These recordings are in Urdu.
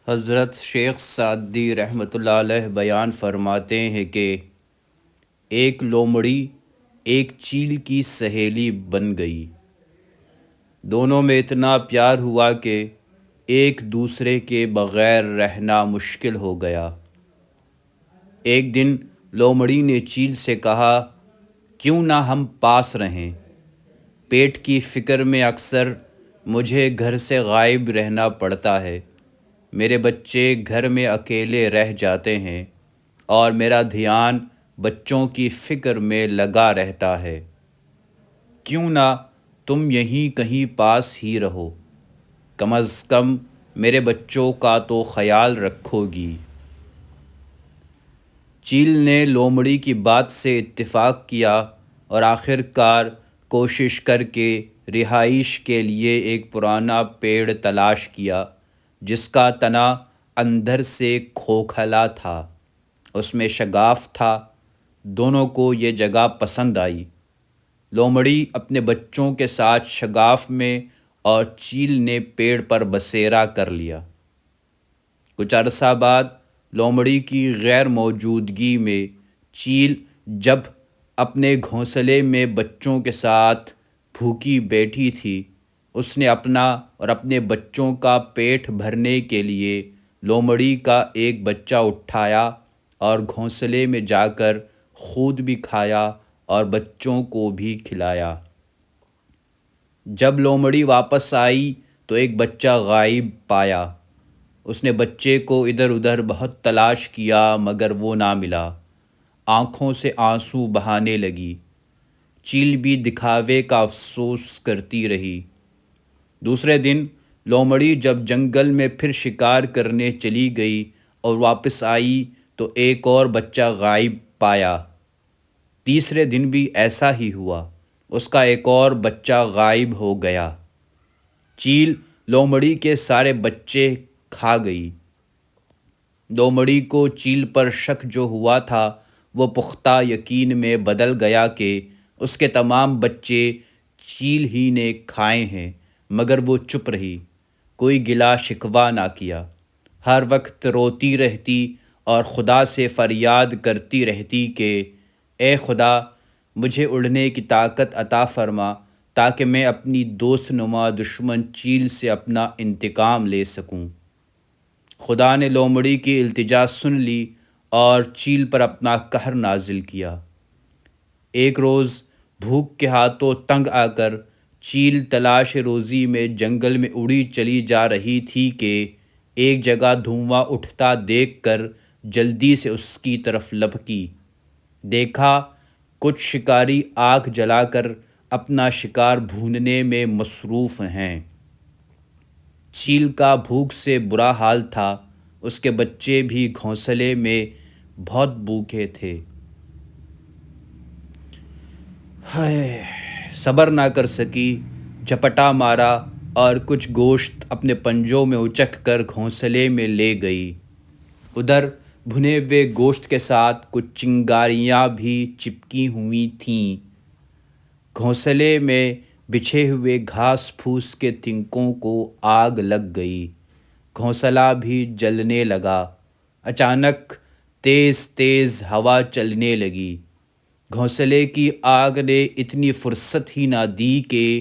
حضرت شیخ سعدی رحمۃ اللہ علیہ بیان فرماتے ہیں کہ ایک لومڑی ایک چیل کی سہیلی بن گئی۔ دونوں میں اتنا پیار ہوا کہ ایک دوسرے کے بغیر رہنا مشکل ہو گیا۔ ایک دن لومڑی نے چیل سے کہا، کیوں نہ ہم پاس رہیں؟ پیٹ کی فکر میں اکثر مجھے گھر سے غائب رہنا پڑتا ہے۔ میرے بچے گھر میں اکیلے رہ جاتے ہیں اور میرا دھیان بچوں کی فکر میں لگا رہتا ہے۔ کیوں نہ تم یہیں کہیں پاس ہی رہو، کم از کم میرے بچوں کا تو خیال رکھو گی۔ چیل نے لومڑی کی بات سے اتفاق کیا اور آخر کار کوشش کر کے رہائش کے لیے ایک پرانا پیڑ تلاش کیا جس کا تنا اندر سے کھوکھلا تھا، اس میں شگاف تھا۔ دونوں کو یہ جگہ پسند آئی۔ لومڑی اپنے بچوں کے ساتھ شگاف میں اور چیل نے پیڑ پر بسیرا کر لیا۔ کچھ عرصہ بعد لومڑی کی غیر موجودگی میں چیل جب اپنے گھونسلے میں بچوں کے ساتھ بھوکی بیٹھی تھی، اس نے اپنا اور اپنے بچوں کا پیٹ بھرنے کے لیے لومڑی کا ایک بچہ اٹھایا اور گھونسلے میں جا کر خود بھی کھایا اور بچوں کو بھی کھلایا۔ جب لومڑی واپس آئی تو ایک بچہ غائب پایا۔ اس نے بچے کو ادھر ادھر بہت تلاش کیا مگر وہ نہ ملا۔ آنکھوں سے آنسو بہانے لگی۔ چیل بھی دکھاوے کا افسوس کرتی رہی۔ دوسرے دن لومڑی جب جنگل میں پھر شکار کرنے چلی گئی اور واپس آئی تو ایک اور بچہ غائب پایا۔ تیسرے دن بھی ایسا ہی ہوا، اس کا ایک اور بچہ غائب ہو گیا۔ چیل لومڑی کے سارے بچے کھا گئی۔ لومڑی کو چیل پر شک جو ہوا تھا وہ پختہ یقین میں بدل گیا کہ اس کے تمام بچے چیل ہی نے کھائے ہیں، مگر وہ چپ رہی، کوئی گلہ شکوہ نہ کیا۔ ہر وقت روتی رہتی اور خدا سے فریاد کرتی رہتی کہ اے خدا، مجھے اڑنے کی طاقت عطا فرما تاکہ میں اپنی دوست نما دشمن چیل سے اپنا انتقام لے سکوں۔ خدا نے لومڑی کی التجا سن لی اور چیل پر اپنا قہر نازل کیا۔ ایک روز بھوک کے ہاتھوں تنگ آ کر چیل تلاش روزی میں جنگل میں اڑی چلی جا رہی تھی کہ ایک جگہ دھواں اٹھتا دیکھ کر جلدی سے اس کی طرف لپکی۔ دیکھا کچھ شکاری آگ جلا کر اپنا شکار بھوننے میں مصروف ہیں۔ چیل کا بھوک سے برا حال تھا، اس کے بچے بھی گھونسلے میں بہت بھوکے تھے۔ صبر نہ کر سکی، جھپٹا مارا اور کچھ گوشت اپنے پنجوں میں اچک کر گھونسلے میں لے گئی۔ ادھر بھنے ہوئے گوشت کے ساتھ کچھ چنگاریاں بھی چپکی ہوئی تھیں۔ گھونسلے میں بچھے ہوئے گھاس پھوس کے تنکوں کو آگ لگ گئی، گھونسلہ بھی جلنے لگا۔ اچانک تیز تیز ہوا چلنے لگی۔ گھونسلے کی آگ نے اتنی فرصت ہی نہ دی کہ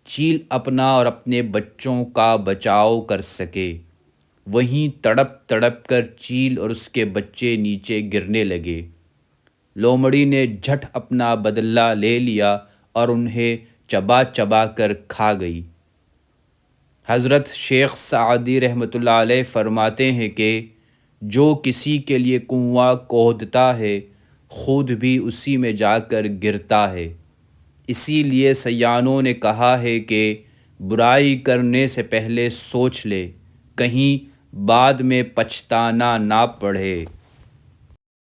چیل اپنا اور اپنے بچوں کا بچاؤ کر سکے۔ وہیں تڑپ تڑپ کر چیل اور اس کے بچے نیچے گرنے لگے۔ لومڑی نے جھٹ اپنا بدلہ لے لیا اور انہیں چبا چبا کر کھا گئی۔ حضرت شیخ سعدی رحمۃ اللہ علیہ فرماتے ہیں کہ جو کسی کے لیے کنواں کھودتا ہے خود بھی اسی میں جا کر گرتا ہے۔ اسی لیے سیانوں نے کہا ہے کہ برائی کرنے سے پہلے سوچ لے، کہیں بعد میں پچھتانا نہ پڑے۔